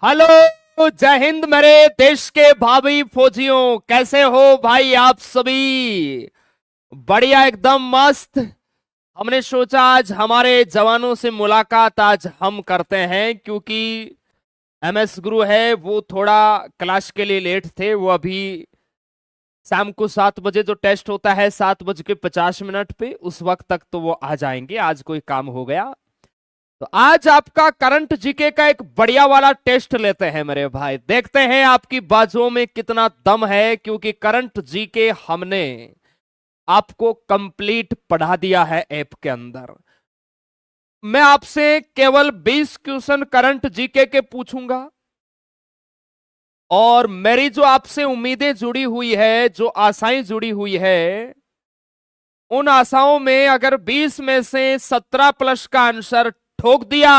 Hello, जय हिंद मेरे देश के भावी फौजियों। कैसे हो भाई आप सभी? बढ़िया, एकदम मस्त। हमने सोचा आज हमारे जवानों से मुलाकात आज हम करते हैं, क्योंकि एमएस गुरु है वो थोड़ा क्लास के लिए लेट थे। वो अभी शाम को 7 बजे जो टेस्ट होता है 7:50 पे, उस वक्त तक तो वो आ जाएंगे। आज कोई काम हो गया तो आज आपका करंट जीके का एक बढ़िया वाला टेस्ट लेते हैं मेरे भाई। देखते हैं आपकी बाजुओं में कितना दम है, क्योंकि करंट जीके हमने आपको कंप्लीट पढ़ा दिया है ऐप के अंदर। मैं आपसे केवल 20 क्वेश्चन करंट जीके के पूछूंगा, और मेरी जो आपसे उम्मीदें जुड़ी हुई है, जो आशाएं जुड़ी हुई है, उन आशाओं में अगर 20 में से 17 प्लस का आंसर ठोक दिया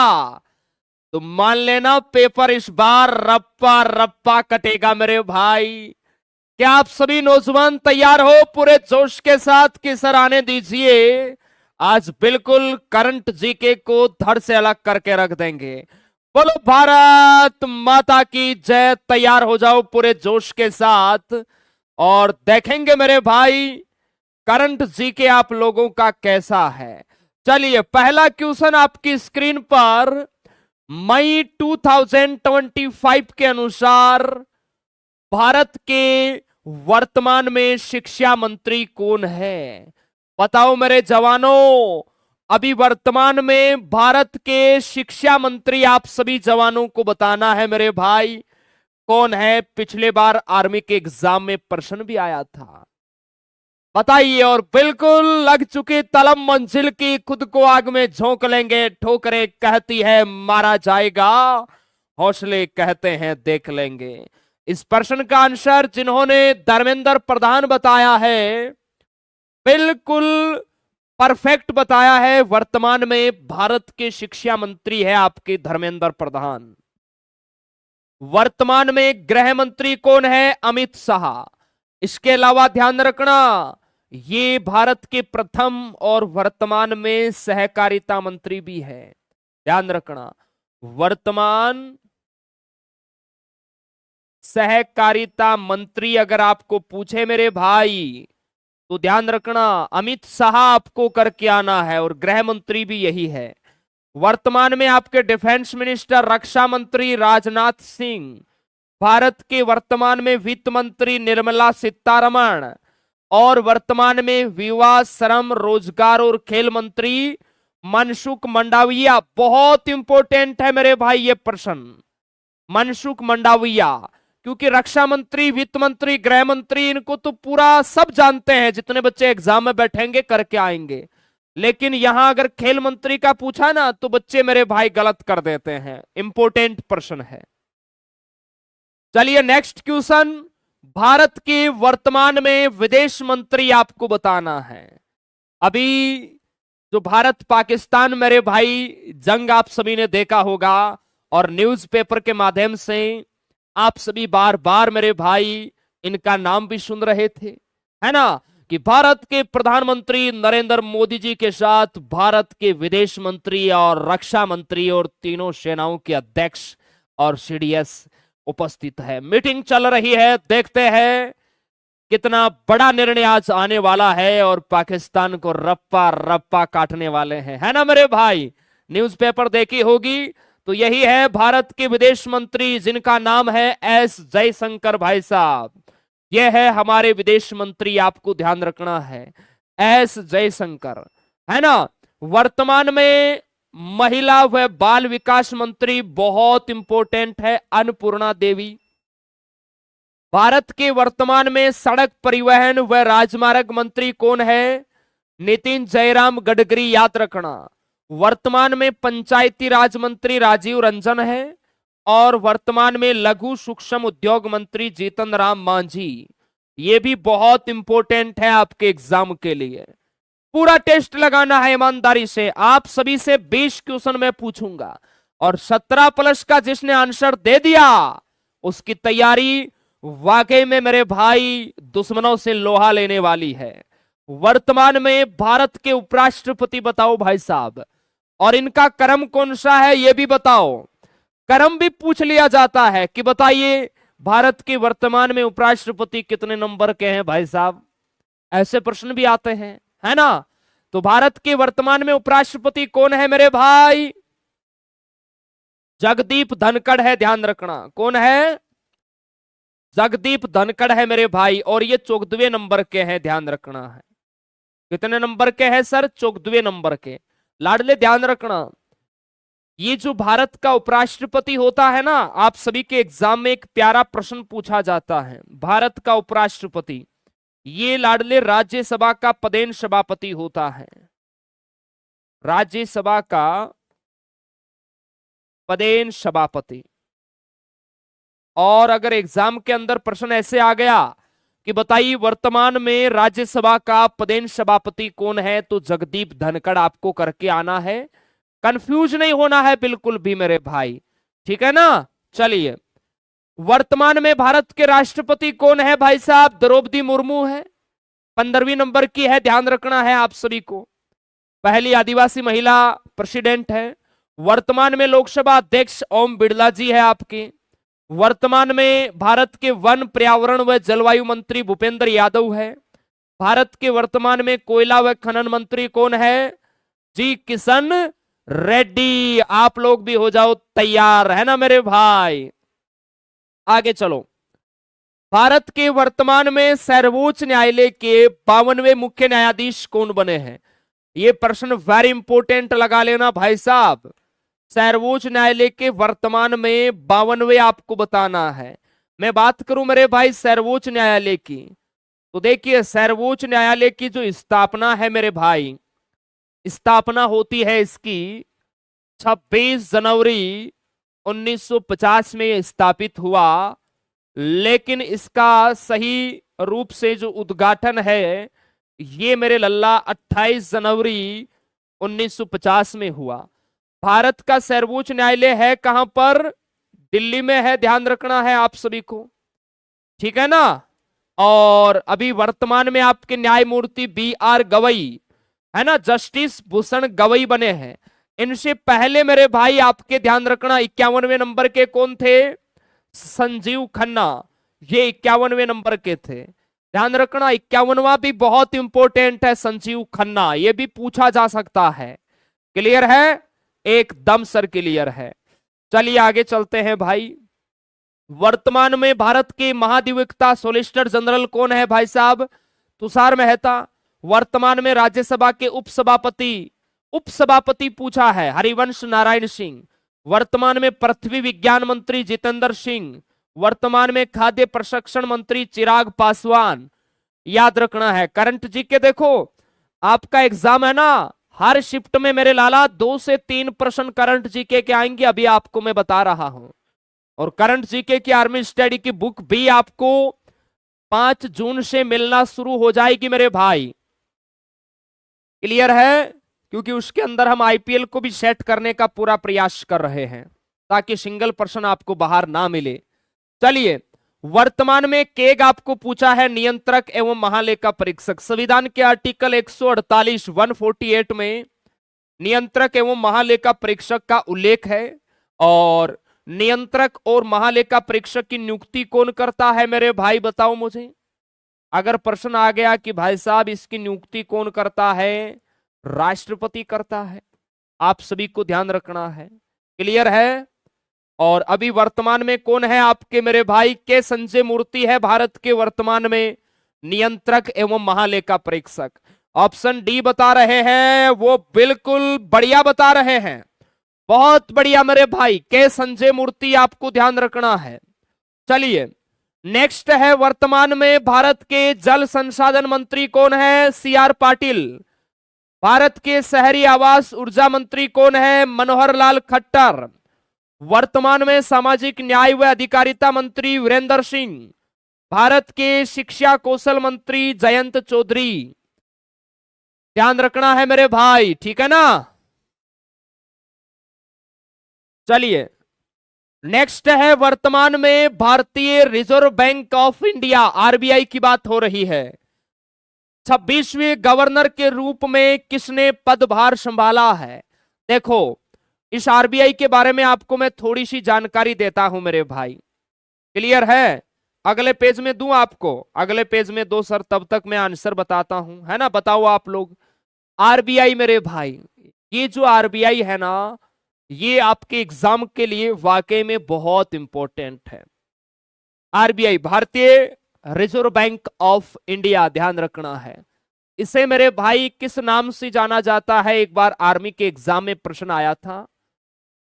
तो मान लेना पेपर इस बार रप्पा रप्पा कटेगा मेरे भाई। क्या आप सभी नौजवान तैयार हो पूरे जोश के साथ कि सर आने दीजिए? आज बिल्कुल करंट जीके को धड़ से अलग करके रख देंगे। बोलो भारत माता की जय। तैयार हो जाओ पूरे जोश के साथ, और देखेंगे मेरे भाई करंट जीके आप लोगों का कैसा है। चलिए, पहला क्वेश्चन आपकी स्क्रीन पर। मई 2025 के अनुसार भारत के वर्तमान में शिक्षा मंत्री कौन है? बताओ मेरे जवानों, अभी वर्तमान में भारत के शिक्षा मंत्री आप सभी जवानों को बताना है मेरे भाई, कौन है? पिछले बार आर्मी के एग्जाम में प्रश्न भी आया था, बताइए। और बिल्कुल लग चुकी तलब मंजिल की, खुद को आग में झोंक लेंगे। ठोकरें कहती है मारा जाएगा, हौसले कहते हैं देख लेंगे। इस प्रश्न का आंसर जिन्होंने धर्मेंद्र प्रधान बताया है, बिल्कुल परफेक्ट बताया है। वर्तमान में भारत के शिक्षा मंत्री है आपके धर्मेंद्र प्रधान। वर्तमान में गृह मंत्री कौन है? अमित शाह। इसके अलावा ध्यान रखना, ये भारत के प्रथम और वर्तमान में सहकारिता मंत्री भी है। ध्यान रखना, वर्तमान सहकारिता मंत्री अगर आपको पूछे मेरे भाई, तो ध्यान रखना अमित शाह आपको करके आना है, और गृह मंत्री भी यही है। वर्तमान में आपके डिफेंस मिनिस्टर रक्षा मंत्री राजनाथ सिंह, भारत के वर्तमान में वित्त मंत्री निर्मला सीतारमण, और वर्तमान में विवाह श्रम रोजगार और खेल मंत्री मनसुख मंडाविया। बहुत इंपॉर्टेंट है मेरे भाई ये प्रश्न, मनसुख मंडाविया, क्योंकि रक्षा मंत्री, वित्त मंत्री, गृह मंत्री, इनको तो पूरा सब जानते हैं, जितने बच्चे एग्जाम में बैठेंगे करके आएंगे। लेकिन यहां अगर खेल मंत्री का पूछा ना, तो बच्चे मेरे भाई गलत कर देते हैं। इंपॉर्टेंट प्रश्न है। चलिए नेक्स्ट क्वेश्चन। भारत के वर्तमान में विदेश मंत्री आपको बताना है। अभी जो भारत पाकिस्तान मेरे भाई जंग आप सभी ने देखा होगा, और न्यूज़पेपर के माध्यम से आप सभी बार बार मेरे भाई इनका नाम भी सुन रहे थे, है ना, कि भारत के प्रधानमंत्री नरेंद्र मोदी जी के साथ भारत के विदेश मंत्री और रक्षा मंत्री और तीनों सेनाओं के अध्यक्ष और सीडीएस उपस्थित है। मीटिंग चल रही है, देखते हैं कितना बड़ा निर्णय आज आने वाला है, और पाकिस्तान को रप्पा रप्पा काटने वाले हैं, है ना मेरे भाई। न्यूज़पेपर देखी होगी, तो यही है भारत के विदेश मंत्री, जिनका नाम है एस जयशंकर भाई साहब। यह है हमारे विदेश मंत्री, आपको ध्यान रखना है, एस जयशंकर, है ना। वर्तमान में महिला व बाल विकास मंत्री बहुत इंपॉर्टेंट है, अन्नपूर्णा देवी। भारत के वर्तमान में सड़क परिवहन व राजमार्ग मंत्री कौन है? नितिन जयराम गडकरी, याद रखना। वर्तमान में पंचायती राज मंत्री राजीव रंजन है, और वर्तमान में लघु सूक्ष्म उद्योग मंत्री जीतन राम मांझी। ये भी बहुत इंपॉर्टेंट है आपके एग्जाम के लिए। पूरा टेस्ट लगाना है ईमानदारी से। आप सभी से 20 क्वेश्चन मैं पूछूंगा, और 17 प्लस का जिसने आंसर दे दिया उसकी तैयारी वाकई में मेरे भाई दुश्मनों से लोहा लेने वाली है। वर्तमान में भारत के उपराष्ट्रपति बताओ भाई साहब, और इनका क्रम कौन सा है ये भी बताओ। क्रम भी पूछ लिया जाता है कि बताइए भारत के वर्तमान में उपराष्ट्रपति कितने नंबर के हैं भाई साहब, ऐसे प्रश्न भी आते हैं, है ना। तो भारत के वर्तमान में उपराष्ट्रपति कौन है मेरे भाई? जगदीप धनखड़ है, ध्यान रखना। कौन है? जगदीप धनखड़ है मेरे भाई, और ये 14वें नंबर के हैं, ध्यान रखना है। कितने नंबर के हैं सर? 14वें नंबर के। लाडले ध्यान रखना, ये जो भारत का उपराष्ट्रपति होता है ना, आप सभी के एग्जाम में एक प्यारा प्रश्न पूछा जाता है। भारत का उपराष्ट्रपति ये लाडले राज्यसभा का पदेन सभापति होता है, राज्यसभा का पदेन सभापति। और अगर एग्जाम के अंदर प्रश्न ऐसे आ गया कि बताइए वर्तमान में राज्यसभा का पदेन सभापति कौन है, तो जगदीप धनखड़ आपको करके आना है, कंफ्यूज नहीं होना है बिल्कुल भी मेरे भाई, ठीक है ना। चलिए, वर्तमान में भारत के राष्ट्रपति कौन है भाई साहब? द्रौपदी मुर्मू है, 15वीं नंबर की है, ध्यान रखना है आप सभी को। पहली आदिवासी महिला प्रेसिडेंट है। वर्तमान में लोकसभा अध्यक्ष ओम बिड़ला जी है आपके। वर्तमान में भारत के वन, पर्यावरण व जलवायु मंत्री भूपेंद्र यादव है। भारत के वर्तमान में कोयला व खनन मंत्री कौन है? जी किशन रेड्डी। आप लोग भी हो जाओ तैयार, है ना मेरे भाई। आगे चलो, भारत के वर्तमान में सर्वोच्च न्यायालय के 52वें मुख्य न्यायाधीश कौन बने हैं? ये प्रश्न वेरी इंपोर्टेंट लगा लेना भाई साहब। सर्वोच्च न्यायालय के वर्तमान में 52वें आपको बताना है। मैं बात करूं मेरे भाई सर्वोच्च न्यायालय की, तो देखिए सर्वोच्च न्यायालय की जो स्थापना है मेरे भाई, स्थापना होती है इसकी 26 जनवरी 1950 में स्थापित हुआ, लेकिन इसका सही रूप से जो उद्घाटन है ये मेरे लल्ला 28 जनवरी 1950 में हुआ। भारत का सर्वोच्च न्यायालय है कहां पर? दिल्ली में है, ध्यान रखना है आप सभी को, ठीक है ना। और अभी वर्तमान में आपके न्यायमूर्ति BR गवई है ना, जस्टिस भूषण गवई बने हैं। इनसे पहले मेरे भाई आपके ध्यान रखना 51वें नंबर के कौन थे? संजीव खन्ना, ये 51वें नंबर के थे, ध्यान रखना। 51वां भी बहुत इंपॉर्टेंट है, संजीव खन्ना, ये भी पूछा जा सकता है। क्लियर है? एकदम सर क्लियर है। चलिए आगे चलते हैं भाई। वर्तमान में भारत के महाधिवक्ता सॉलिसिटर जनरल कौन है भाई साहब? तुषार मेहता। वर्तमान में राज्यसभा के उपसभापति पूछा है हरिवंश नारायण सिंह। वर्तमान में पृथ्वी विज्ञान मंत्री जितेंद्र सिंह। वर्तमान में खाद्य प्रसंस्करण मंत्री चिराग पासवान। याद रखना है करंट जीके। देखो आपका एग्जाम है ना, हर शिफ्ट में मेरे लाला 2 से 3 प्रश्न करंट जीके के आएंगे, अभी आपको मैं बता रहा हूं। और करंट जीके की आर्मी स्टडी की बुक भी आपको 5 जून से मिलना शुरू हो जाएगी मेरे भाई। क्लियर है? क्योंकि उसके अंदर हम आईपीएल को भी सेट करने का पूरा प्रयास कर रहे हैं ताकि सिंगल पर्सन आपको बाहर ना मिले। चलिए, वर्तमान में केग आपको पूछा है नियंत्रक एवं महालेखा परीक्षक। संविधान के आर्टिकल 148 148 में नियंत्रक एवं महालेखा परीक्षक का उल्लेख है। और नियंत्रक और महालेखा परीक्षक की नियुक्ति कौन करता है मेरे भाई, बताओ मुझे। अगर प्रश्न आ गया कि भाई साहब इसकी नियुक्ति कौन करता है, राष्ट्रपति करता है, आप सभी को ध्यान रखना है। क्लियर है? और अभी वर्तमान में कौन है आपके मेरे भाई? के संजय मूर्ति है भारत के वर्तमान में नियंत्रक एवं महालेखा परीक्षक। ऑप्शन डी बता रहे हैं, वो बिल्कुल बढ़िया बता रहे हैं, बहुत बढ़िया मेरे भाई, के संजय मूर्ति आपको ध्यान रखना है। चलिए नेक्स्ट है, वर्तमान में भारत के जल संसाधन मंत्री कौन है? CR पाटिल। भारत के शहरी आवास ऊर्जा मंत्री कौन है? मनोहर लाल खट्टर। वर्तमान में सामाजिक न्याय व अधिकारिता मंत्री वीरेंद्र सिंह। भारत के शिक्षा कौशल मंत्री जयंत चौधरी। ध्यान रखना है मेरे भाई, ठीक है ना। चलिए नेक्स्ट है, वर्तमान में भारतीय reserve bank of India RBI की बात हो रही है। 26वें गवर्नर के रूप में किसने पदभार संभाला है? देखो इस आरबीआई के बारे में आपको मैं थोड़ी सी जानकारी देता हूं मेरे भाई। क्लियर है? अगले पेज में दूं आपको? अगले पेज में दो सर, तब तक मैं आंसर बताता हूं, है ना? बताओ आप लोग। आरबीआई मेरे भाई, ये जो आरबीआई है ना, ये आपके एग्जाम के लिए वाकई में बहुत इंपॉर्टेंट है। आरबीआई भारतीय रिजर्व बैंक ऑफ इंडिया, ध्यान रखना है। इसे मेरे भाई किस नाम से जाना जाता है? एक बार आर्मी के एग्जाम में प्रश्न आया था।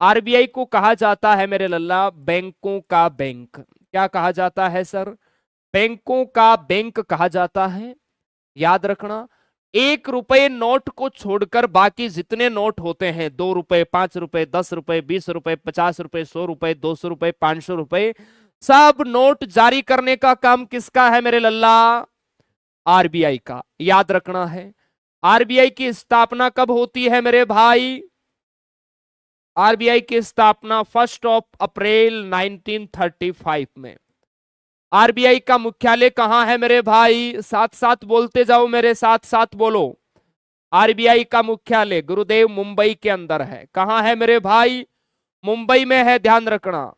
आरबीआई को कहा जाता है मेरे लल्ला बैंकों का बैंक। क्या कहा जाता है सर? बैंकों का बैंक कहा जाता है। याद रखना, 1 रुपए नोट को छोड़कर बाकी जितने नोट होते हैं, 2 रुपए, 5 रुपए, 10 रुपए, 20 रुपए, 50 रुपए, 100 रुपए, 200 रुपए, 500 रुपए, सब नोट जारी करने का काम किसका है मेरे लल्ला? आरबीआई का। याद रखना है। आरबीआई की स्थापना कब होती है मेरे भाई? आरबीआई की स्थापना 1 अप्रैल 1935 में। आरबीआई का मुख्यालय कहां है मेरे भाई? साथ साथ बोलते जाओ, मेरे साथ साथ बोलो। आरबीआई का मुख्यालय गुरुदेव मुंबई के अंदर है। कहां है मेरे भाई? मुंबई में है, ध्यान रखना।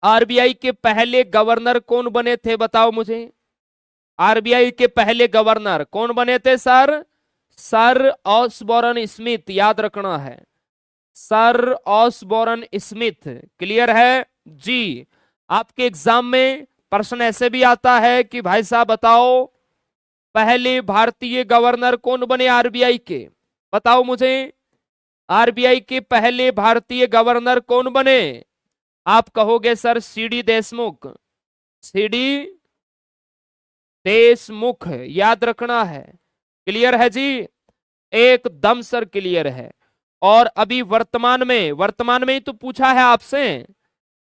आरबीआई के पहले गवर्नर कौन बने थे, बताओ मुझे। आरबीआई के पहले गवर्नर कौन बने थे सर? Sir ऑसबोरन Smith. याद रखना है, सर ऑसबोरन स्मिथ। क्लियर है जी? आपके एग्जाम में प्रश्न ऐसे भी आता है कि भाई साहब बताओ, पहले भारतीय गवर्नर कौन बने आरबीआई के? बताओ मुझे, आरबीआई के पहले भारतीय गवर्नर कौन बने? आप कहोगे sir CD Deshmukh. CD Deshmukh, याद रखना है। क्लियर है जी? एकदम सर क्लियर है। और अभी वर्तमान में ही तो पूछा है आपसे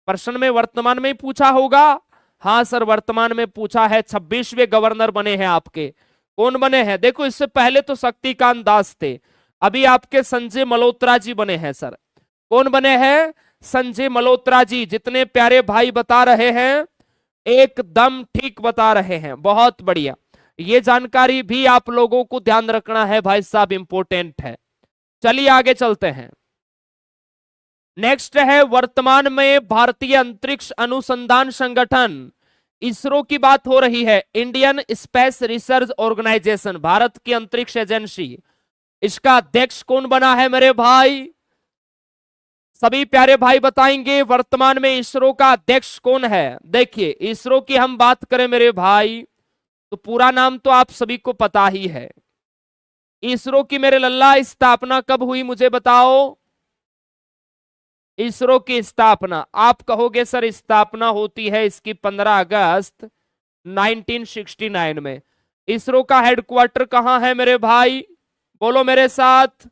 प्रश्न में, वर्तमान में ही पूछा होगा। हाँ सर, वर्तमान में पूछा है। 26वें गवर्नर बने हैं आपके। कौन बने हैं? देखो, इससे पहले तो शक्तिकांत दास थे, अभी आपके संजय मल्होत्रा जी बने हैं सर। कौन बने हैं? संजय मल्होत्रा जी। जितने प्यारे भाई बता रहे हैं, एकदम ठीक बता रहे हैं, बहुत बढ़िया। ये जानकारी भी आप लोगों को ध्यान रखना है भाई साहब, इंपॉर्टेंट है। चलिए आगे चलते हैं। नेक्स्ट है, वर्तमान में भारतीय अंतरिक्ष अनुसंधान संगठन इसरो की बात हो रही है। Indian space research organisation, Bharat की अंतरिक्ष एजेंसी, इसका अध्यक्ष कौन बना है मेरे भाई? सभी प्यारे भाई बताएंगे वर्तमान में इसरो का अध्यक्ष कौन है। देखिए, इसरो की हम बात करें मेरे भाई, तो पूरा नाम तो आप सभी को पता ही है। इसरो की मेरे लल्ला स्थापना कब हुई, मुझे बताओ। इसरो की स्थापना, आप कहोगे सर स्थापना होती है इसकी 15 अगस्त 1969 में। इसरो का हेडक्वार्टर कहां है मेरे भाई? बोलो मेरे साथ।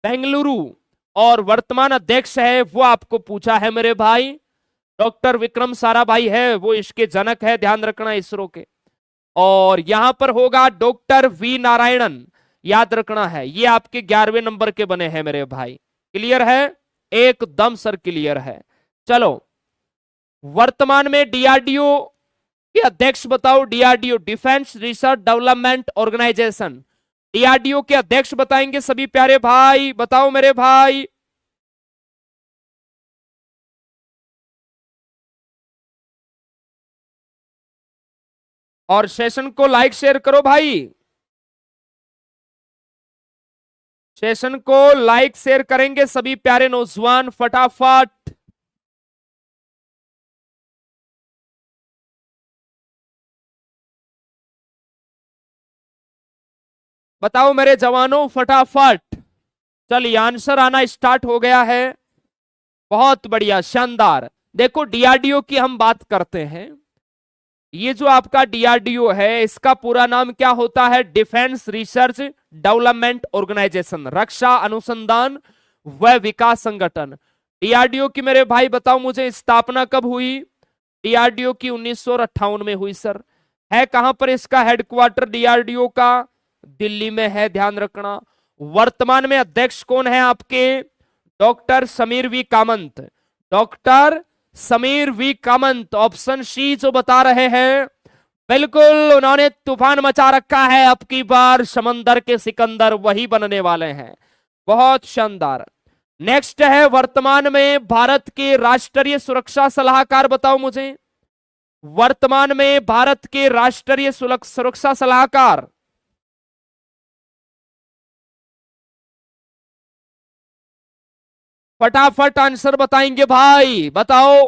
बेंगलुरु। और वर्तमान अध्यक्ष है वो आपको पूछा है मेरे भाई, डॉक्टर विक्रम साराभाई है, वो इसके जनक है, ध्यान रखना इसरो के। और यहां पर होगा डॉक्टर वी नारायणन, याद रखना है। ये आपके 11वें नंबर के बने हैं मेरे भाई। क्लियर है? एकदम सर क्लियर है। चलो, वर्तमान में डीआरडीओ के अध्यक्ष बताओ। DRDO, defence research development organisation, DRDO के अध्यक्ष बताएंगे सभी प्यारे भाई, बताओ मेरे भाई। और सेशन को लाइक शेयर करो भाई, सेशन को लाइक शेयर करेंगे सभी प्यारे नौजवान फटाफट। बताओ मेरे जवानों फटाफट। चलिए, आंसर आना स्टार्ट हो गया है। बहुत बढ़िया, शानदार। देखो, डीआरडीओ की हम बात करते हैं। ये जो आपका डीआरडीओ है, इसका पूरा नाम क्या होता है? डिफेंस रिसर्च डेवलपमेंट ऑर्गेनाइजेशन, रक्षा अनुसंधान व विकास संगठन। डीआरडीओ की मेरे भाई बताओ मुझे स्थापना कब हुई? डीआरडीओ की 1958 में हुई सर। है कहां पर इसका हेडक्वार्टर डीआरडीओ का? दिल्ली में है, ध्यान रखना। वर्तमान में अध्यक्ष कौन है आपके? Doctor Samir V Kamat. Doctor Samir V Kamat, option C जो बता रहे हैं, बिल्कुल उन्होंने तूफान मचा रखा है। अब की बार समंदर के सिकंदर वही बनने वाले हैं। बहुत शानदार। नेक्स्ट है वर्तमान में भारत के राष्ट्रीय सुरक्षा सलाहकार, बताओ मुझे वर्तमान में भारत के राष्ट्रीय सुरक्षा सलाहकार। फटाफट आंसर बताएंगे भाई, बताओ।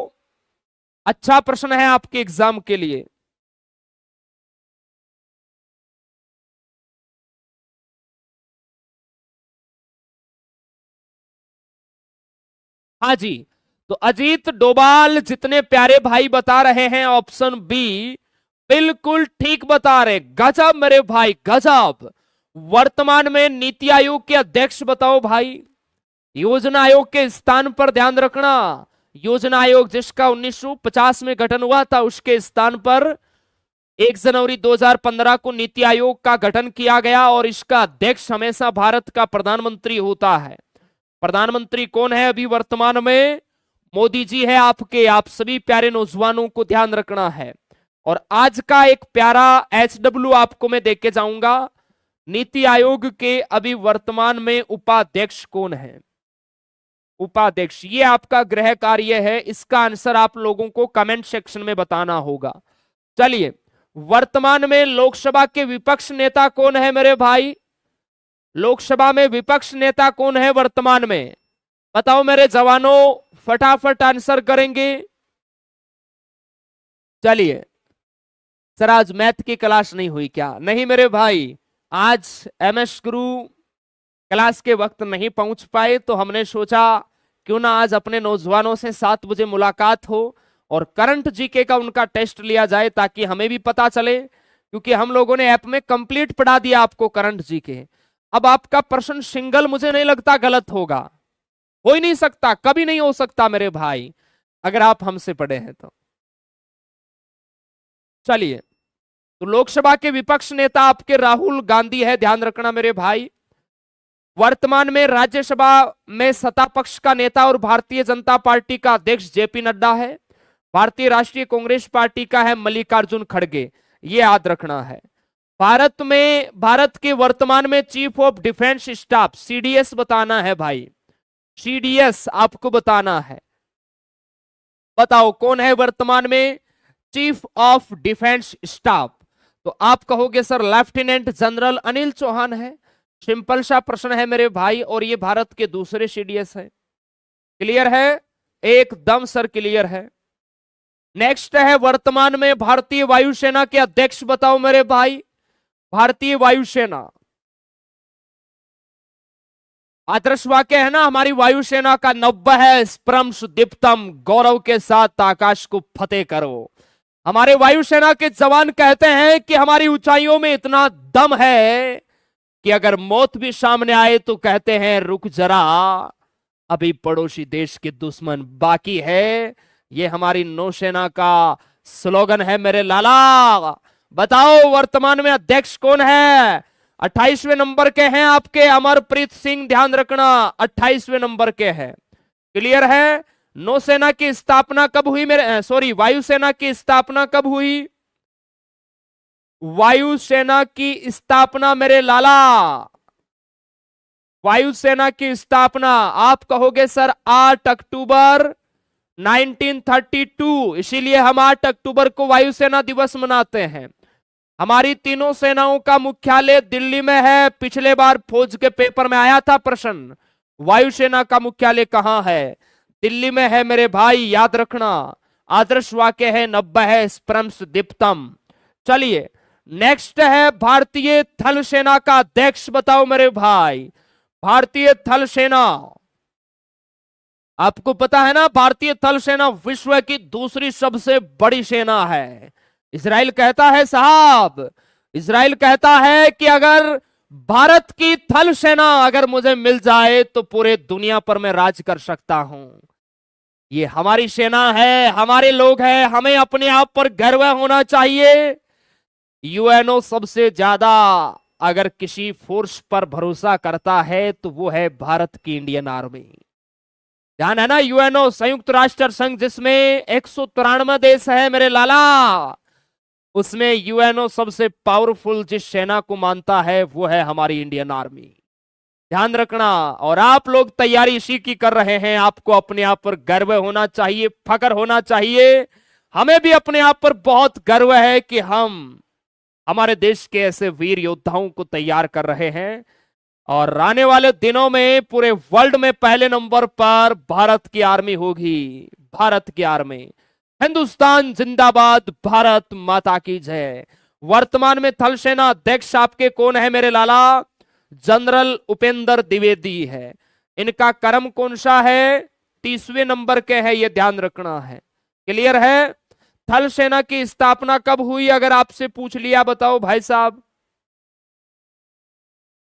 अच्छा प्रश्न है आपके एग्जाम के लिए। हाँ जी, तो अजीत डोभाल जितने प्यारे भाई बता रहे हैं ऑप्शन बी, बिल्कुल ठीक बता रहे। गजब मेरे भाई गजब। वर्तमान में नीति आयोग के अध्यक्ष बताओ भाई। योजना आयोग के स्थान पर ध्यान रखना, योजना आयोग जिसका 1950 में गठन हुआ था, उसके स्थान पर 1 जनवरी 2015 को नीति आयोग का गठन किया गया और इसका अध्यक्ष हमेशा भारत का प्रधानमंत्री होता है। प्रधानमंत्री कौन है अभी वर्तमान में? मोदी जी है आपके। आप सभी प्यारे नौजवानों को ध्यान रखना है। और आज का एक प्यारा HW आपको मैं देके जाऊंगा। नीति आयोग के अभी वर्तमान में उपाध्यक्ष कौन है? उपाध्यक्ष, ये आपका गृह कार्य है। इसका आंसर आप लोगों को कमेंट सेक्शन में बताना होगा। चलिए, वर्तमान में लोकसभा के विपक्ष नेता कौन है मेरे भाई? लोकसभा में विपक्ष नेता कौन है वर्तमान में? बताओ मेरे जवानों, फटाफट आंसर करेंगे। चलिए, सर आज मैथ की क्लास नहीं हुई क्या? नहीं मेरे भाई, आज MS गुरु क्लास के वक्त नहीं पहुंच पाए, तो हमने सोचा क्यों ना आज अपने नौजवानों से 7 बजे मुलाकात हो और करंट जीके का उनका टेस्ट लिया जाए, ताकि हमें भी पता चले। क्योंकि हम लोगों ने ऐप में कंप्लीट पढ़ा दिया आपको करंट जीके। अब आपका प्रश्न सिंगल मुझे नहीं लगता गलत होगा, हो ही नहीं सकता, कभी नहीं हो सकता मेरे भाई, अगर आप हमसे पढ़े हैं तो। चलिए, तो लोकसभा के विपक्ष नेता आपके राहुल गांधी है, ध्यान रखना मेरे भाई। वर्तमान में राज्यसभा में सत्ता पक्ष का नेता और भारतीय जनता पार्टी का अध्यक्ष JP नड्डा है। भारतीय राष्ट्रीय कांग्रेस पार्टी का है मल्लिकार्जुन खड़गे, ये याद रखना है। भारत के वर्तमान में chief of defence staff CDS बताना है भाई, CDS आपको बताना है। बताओ कौन है वर्तमान में चीफ ऑफ डिफेंस स्टाफ? तो आप कहोगे sir lieutenant general Anil Chauhan है। सिंपल सा प्रश्न है मेरे भाई, और ये भारत के दूसरे CDS है। क्लियर है? एकदम सर क्लियर है। नेक्स्ट है वर्तमान में भारतीय वायुसेना के अध्यक्ष, बताओ मेरे भाई। भारतीय वायुसेना, आदर्श वाक्य है ना हमारी वायुसेना का, नव्य है स्प्रंश दीप्तम, गौरव के साथ आकाश को फतेह करो। हमारे वायुसेना के जवान कहते हैं कि हमारी ऊंचाइयों में इतना दम है कि अगर मौत भी सामने आए तो कहते हैं रुक जरा, अभी पड़ोसी देश के दुश्मन बाकी है। ये हमारी नौसेना का स्लोगन है मेरे लाला। बताओ वर्तमान में अध्यक्ष कौन है? 28वें नंबर के हैं आपके अमरप्रीत सिंह, ध्यान रखना 28वें नंबर के हैं। क्लियर है? नौसेना की स्थापना कब हुई मेरे, सॉरी वायुसेना की स्थापना कब हुई? वायुसेना की स्थापना मेरे लाला, वायुसेना की स्थापना आप कहोगे सर 8 अक्टूबर 1932, इसीलिए हम 8 अक्टूबर को वायुसेना दिवस मनाते हैं। हमारी तीनों सेनाओं का मुख्यालय दिल्ली में है। पिछले बार फौज के पेपर में आया था प्रश्न, वायुसेना का मुख्यालय कहां है? दिल्ली में है मेरे भाई, याद रखना। आदर्श वाक्य है नव्य है स्प्रंश दीप्तम। चलिए, नेक्स्ट है भारतीय थल सेना का अध्यक्ष, बताओ मेरे भाई। भारतीय थल सेना, आपको पता है ना भारतीय थल सेना विश्व की दूसरी सबसे बड़ी सेना है। इजराइल कहता है साहब, इजराइल कहता है कि अगर भारत की थल सेना अगर मुझे मिल जाए तो पूरे दुनिया पर मैं राज कर सकता हूं। ये हमारी सेना है, हमारे लोग हैं, हमें अपने आप पर गर्व होना चाहिए। UNO सबसे ज्यादा अगर किसी फोर्स पर भरोसा करता है तो वो है भारत की इंडियन आर्मी। ध्यान है ना, UNO संयुक्त राष्ट्र संघ जिसमें 193 देश है मेरे लाला, उसमें UNO सबसे पावरफुल जिस सेना को मानता है वो है हमारी इंडियन आर्मी। ध्यान रखना। और आप लोग तैयारी इसी की कर रहे हैं, आपको अपने आप पर गर्व होना चाहिए, फख्र होना चाहिए। हमें भी अपने आप पर बहुत गर्व है कि हम हमारे देश के ऐसे वीर योद्धाओं को तैयार कर रहे हैं। और आने वाले दिनों में पूरे वर्ल्ड में पहले नंबर पर भारत की आर्मी होगी। भारत की आर्मी। हिंदुस्तान जिंदाबाद, भारत माता की जय। वर्तमान में थल सेना अध्यक्ष आपके कौन है मेरे लाला? जनरल उपेंद्र द्विवेदी है। इनका क्रम कौन सा है? 30वें नंबर के है, यह ध्यान रखना है। क्लियर है? थल सेना की स्थापना कब हुई अगर आपसे पूछ लिया, बताओ भाई साहब।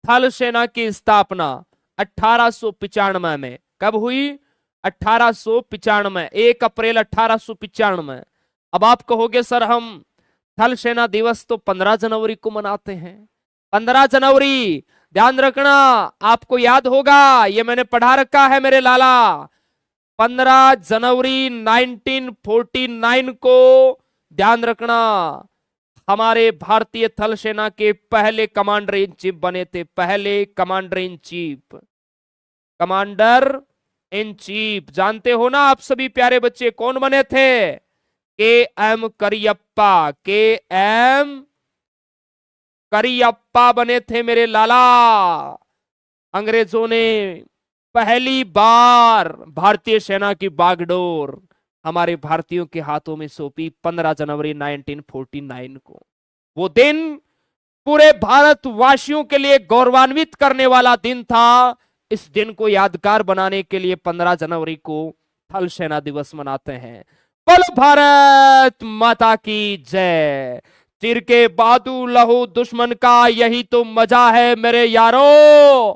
थल सेना की स्थापना 1895 में कब हुई? 1895, 1 अप्रैल 1895। अब आप कहोगे सर हम थल सेना दिवस तो 15 जनवरी को मनाते हैं। 15 जनवरी, ध्यान रखना, आपको याद होगा, ये मैंने पढ़ा रखा है मेरे लाला। 15 जनवरी 1949 को, ध्यान रखना, हमारे भारतीय थल सेना के पहले कमांडर इन चीफ बने थे। पहले commander in chief, commander in chief जानते हो ना आप सभी प्यारे बच्चे, कौन बने थे? के.एम. करियप्पा। के.एम. करियप्पा बने थे मेरे लाला। अंग्रेजों ने पहली बार भारतीय सेना की बागडोर हमारे भारतीयों के हाथों में सौंपी 15 जनवरी 1949 को। वो दिन पूरे भारतवासियों के लिए गौरवान्वित करने वाला दिन था। इस दिन को यादगार बनाने के लिए 15 जनवरी को थल सेना दिवस मनाते हैं। बोलो भारत माता की जय। चिर के बादू लहू दुश्मन का, यही तो मजा है मेरे यारों,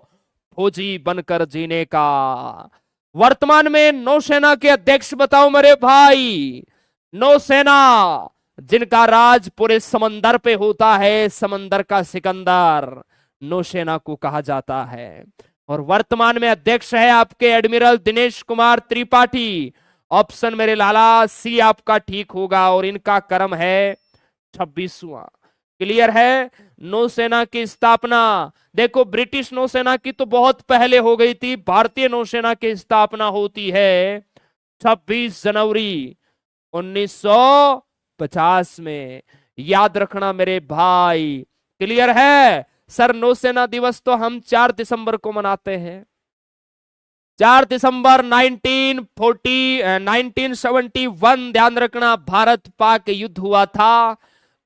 फौजी बनकर जीने का। वर्तमान में नौसेना के अध्यक्ष बताओ मेरे भाई। नौसेना जिनका राज पूरे समंदर पे होता है, समंदर का सिकंदर नौसेना को कहा जाता है। और वर्तमान में अध्यक्ष है आपके एडमिरल दिनेश कुमार त्रिपाठी। ऑप्शन मेरे लाला सी आपका ठीक होगा। और इनका क्रम है 26वां। क्लियर है? नौसेना की स्थापना, देखो ब्रिटिश नौसेना की तो बहुत पहले हो गई थी, भारतीय नौसेना की स्थापना होती है 26 जनवरी 1950 में। याद रखना मेरे भाई। क्लियर है? सर नौसेना दिवस तो हम 4 दिसंबर को मनाते हैं। 4 दिसंबर 1971, ध्यान रखना, भारत पाक युद्ध हुआ था।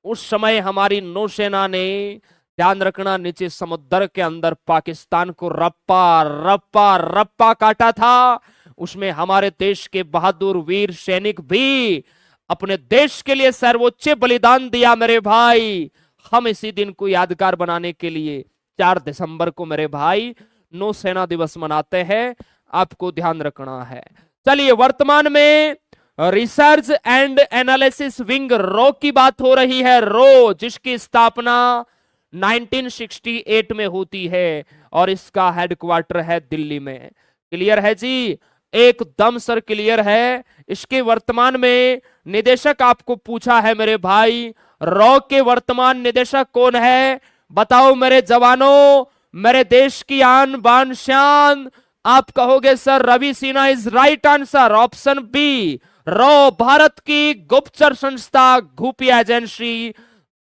उस समय हमारी नौसेना ने, ध्यान रखना, नीचे समुद्र के अंदर पाकिस्तान को रप्पा रप्पा रप्पा काटा था। उसमें हमारे देश के बहादुर वीर सैनिक भी अपने देश के लिए सर्वोच्च बलिदान दिया मेरे भाई। हम इसी दिन को यादगार बनाने के लिए 4 दिसंबर को मेरे भाई नौसेना दिवस मनाते हैं। आपको ध्यान रखना है। चलिए, वर्तमान में रिसर्च एंड एनालिसिस विंग रो की बात हो रही है। रो जिसकी स्थापना 1968 में होती है और इसका हेडक्वार्टर है दिल्ली में। क्लियर है जी? एकदम सर क्लियर है। इसके वर्तमान में निदेशक आपको पूछा है मेरे भाई, रॉ के वर्तमान निदेशक कौन है? बताओ मेरे जवानों, मेरे देश की आन बान शान। आप कहोगे sir Ravi Sinha is right answer. Option B, रॉ भारत की गुप्तचर संस्था, खुफिया एजेंसी,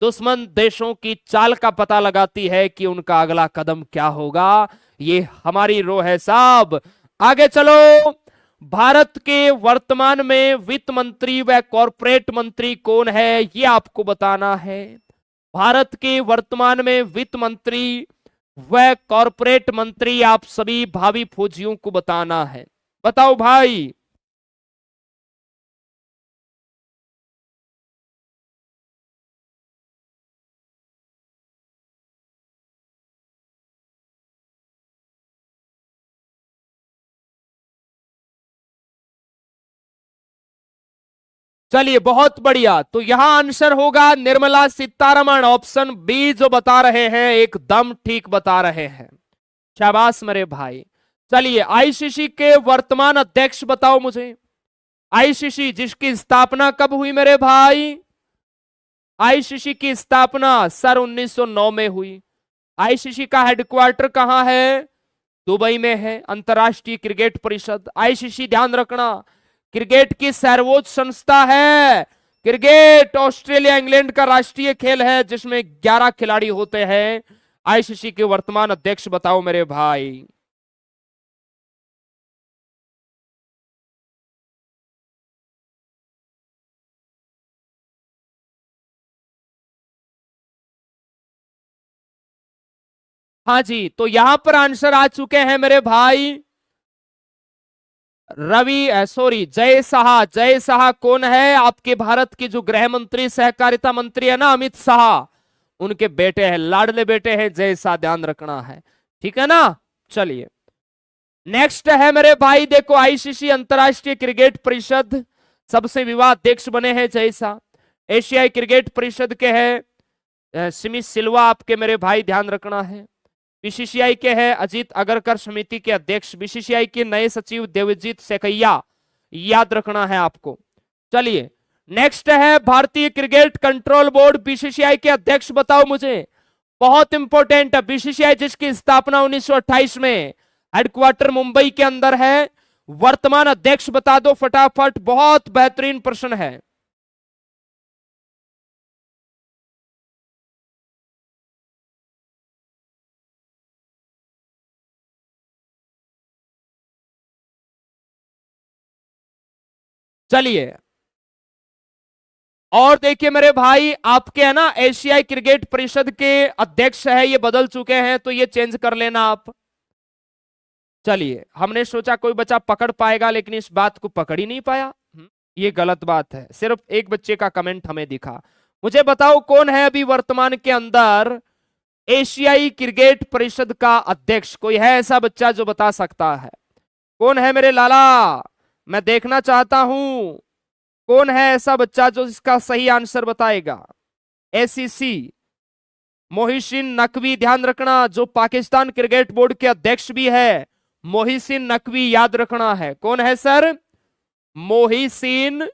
दुश्मन देशों की चाल का पता लगाती है कि उनका अगला कदम क्या होगा। ये हमारी रो है साहब। आगे चलो। भारत के वर्तमान में वित्त मंत्री व कॉरपोरेट मंत्री कौन है, ये आपको बताना है। भारत के वर्तमान में वित्त मंत्री व कॉरपोरेट मंत्री आप सभी भावी फौजियों को बताना है। बताओ भाई। चलिए, बहुत बढ़िया। तो यहां आंसर होगा निर्मला सीतारमण। ऑप्शन बी जो बता रहे हैं एकदम ठीक बता रहे हैं। शाबाश मेरे भाई। चलिए, आईसीसी के वर्तमान अध्यक्ष बताओ मुझे। आईसीसी जिसकी स्थापना कब हुई मेरे भाई? आईसीसी की स्थापना सर 1909 में हुई। आईसीसी का हेडक्वार्टर कहां है? दुबई में है अंतरराष्ट्रीय क्रिकेट परिषद आईसीसी। ध्यान रखना, क्रिकेट की सर्वोच्च संस्था है। क्रिकेट ऑस्ट्रेलिया इंग्लैंड का राष्ट्रीय खेल है जिसमें 11 खिलाड़ी होते हैं। आईसीसी के वर्तमान अध्यक्ष बताओ मेरे भाई। हाँ जी, तो यहां पर आंसर आ चुके हैं मेरे भाई। जय शाह। जय शाह कौन है? आपके भारत के जो गृह मंत्री सहकारिता मंत्री है ना, अमित शाह, उनके बेटे हैं, लाडले बेटे हैं जय शाह। ध्यान रखना है, ठीक है ना। चलिए नेक्स्ट है मेरे भाई, देखो आईसीसी अंतरराष्ट्रीय क्रिकेट परिषद सबसे विवादाध्यक्ष बने हैं जय शाह। एशियाई क्रिकेट परिषद के हैं स्मिथ सिल्वा आपके मेरे भाई, ध्यान रखना है। बीसीसीआई के हैं अजीत अगरकर समिति के अध्यक्ष। बीसीसीआई के नए सचिव देवजीत सेकैया, याद रखना है आपको। चलिए नेक्स्ट है भारतीय क्रिकेट कंट्रोल बोर्ड, बीसीसीआई के अध्यक्ष बताओ मुझे। बहुत इंपॉर्टेंट है। बीसीसीआई जिसकी स्थापना 1928 में, हेडक्वार्टर मुंबई के अंदर है। वर्तमान अध्यक्ष बता दो फटाफट, बहुत बेहतरीन प्रश्न है। चलिए और देखिए मेरे भाई, आपके है ना एशियाई क्रिकेट परिषद के अध्यक्ष है, ये बदल चुके हैं, तो ये चेंज कर लेना आप। चलिए हमने सोचा कोई बच्चा पकड़ पाएगा, लेकिन इस बात को पकड़ ही नहीं पाया। ये गलत बात है। सिर्फ एक बच्चे का कमेंट हमें दिखा। मुझे बताओ कौन है अभी वर्तमान के अंदर एशियाई क्रिकेट परिषद का अध्यक्ष? कोई है ऐसा बच्चा जो बता सकता है? कौन है मेरे लाला? मैं देखना चाहता हूं कौन है ऐसा बच्चा जो इसका सही आंसर बताएगा। एसीसी मोहिसिन नकवी, ध्यान रखना, जो पाकिस्तान क्रिकेट बोर्ड के अध्यक्ष भी है। मोहिसिन नकवी, याद रखना है। कौन है सर? मोहिसिन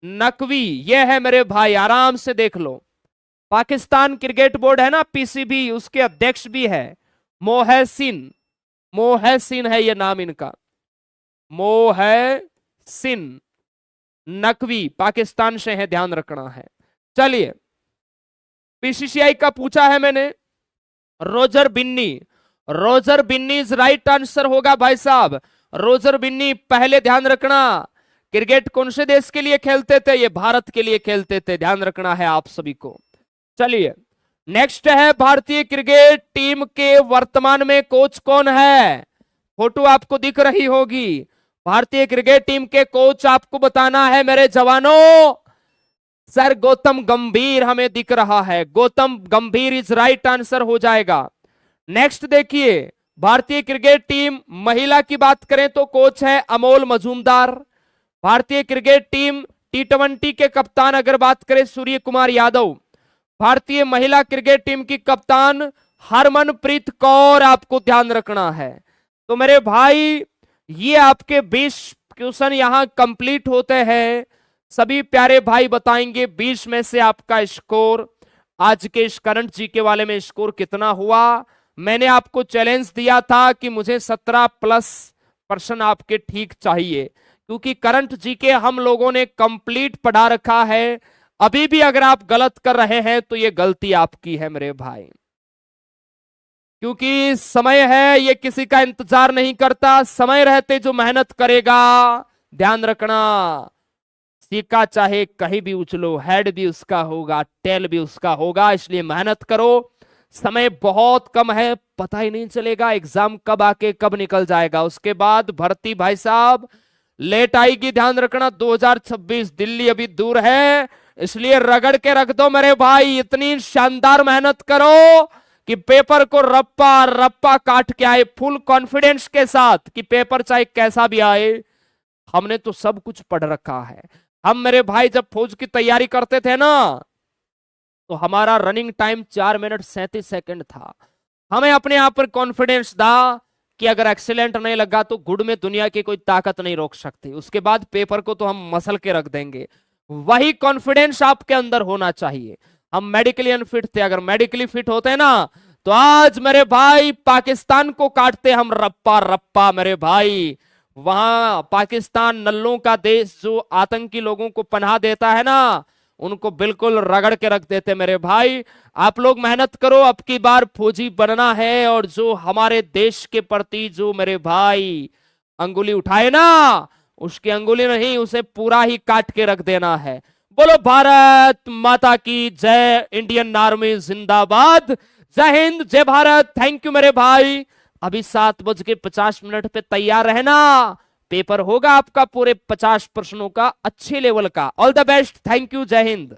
नकवी, यह है मेरे भाई, आराम से देख लो। पाकिस्तान क्रिकेट बोर्ड है ना, पीसीबी, उसके अध्यक्ष भी है मोहसिन। मोहसिन है ये नाम इनका, मोहसिन नकवी, पाकिस्तान से है, ध्यान रखना है। चलिए बीसीसीआई का पूछा है मैंने, Roger Binny. Roger Binny is right answer होगा भाई साहब। रोजर बिन्नी पहले, ध्यान रखना, क्रिकेट कौन से देश के लिए खेलते थे? ये भारत के लिए खेलते थे, ध्यान रखना है आप सभी को। चलिए नेक्स्ट है, भारतीय क्रिकेट टीम के वर्तमान में कोच कौन है? फोटो आपको दिख रही होगी। भारतीय क्रिकेट टीम के कोच आपको बताना है मेरे जवानों। सर गौतम गंभीर हमें दिख रहा है, गौतम गंभीर इज राइट आंसर हो जाएगा। नेक्स्ट देखिए, भारतीय क्रिकेट टीम महिला की बात करें तो कोच है अमोल मजूमदार। भारतीय क्रिकेट टीम T20 के कप्तान अगर बात करें सूर्य कुमार यादव। भारतीय महिला क्रिकेट टीम की कप्तान हरमनप्रीत कौर, आपको ध्यान रखना है। तो मेरे भाई ये आपके 20 क्वेश्चन यहां कंप्लीट होते हैं। सभी प्यारे भाई बताएंगे 20 में से आपका स्कोर आज के इस करंट जीके वाले में स्कोर कितना हुआ। मैंने आपको चैलेंज दिया था कि मुझे 17+ % आपके ठीक चाहिए, क्योंकि करंट जीके हम लोगों ने कंप्लीट पढ़ा रखा है। अभी भी अगर आप गलत कर रहे हैं तो ये गलती आपकी है मेरे भाई, क्योंकि समय है, ये किसी का इंतजार नहीं करता। समय रहते जो मेहनत करेगा, ध्यान रखना, सिक्का चाहे कहीं भी उछलो, हेड भी उसका होगा, टेल भी उसका होगा। इसलिए मेहनत करो, समय बहुत कम है, पता ही नहीं चलेगा एग्जाम कब आके कब निकल जाएगा। उसके बाद भर्ती भाई साहब लेट आएगी, ध्यान रखना। 2026 दिल्ली अभी दूर है, इसलिए रगड़ के रख दो मेरे भाई। इतनी शानदार मेहनत करो कि पेपर को रप्पा रप्पा काट के आए, फुल कॉन्फिडेंस के साथ कि पेपर चाहे कैसा भी आए। हमने तो सब कुछ पढ़ रखा है। हम मेरे भाई जब फौज की तैयारी करते थे ना, तो हमारा रनिंग टाइम 4 मिनट 37 सेकंड था। हमें अपने आप पर कॉन्फिडेंस था कि अगर एक्सीलेंट नहीं लगा तो गुड में दुनिया की कोई ताकत नहीं रोक सकती। उसके बाद पेपर को तो हम मसल के रख देंगे। वही कॉन्फिडेंस आपके अंदर होना चाहिए। हम मेडिकली अनफिट थे, अगर मेडिकली फिट होते ना तो आज मेरे भाई पाकिस्तान को काटते हम रप्पा रप्पा मेरे भाई। वहां पाकिस्तान नल्लों का देश जो आतंकी लोगों को पनाह देता है ना, उनको बिल्कुल रगड़ के रख देते मेरे भाई। आप लोग मेहनत करो, अब की बार फौजी बनना है, और जो हमारे देश के प्रति जो मेरे भाई अंगुली उठाए ना, उसकी अंगुली नहीं, उसे पूरा ही काट के रख देना है। बोलो भारत माता की जय, इंडियन आर्मी जिंदाबाद, जय हिंद जय भारत। थैंक यू मेरे भाई। अभी 7:50 पे तैयार रहना, पेपर होगा आपका पूरे 50 प्रश्नों का, अच्छे लेवल का। All the best, thank you, जय हिंद।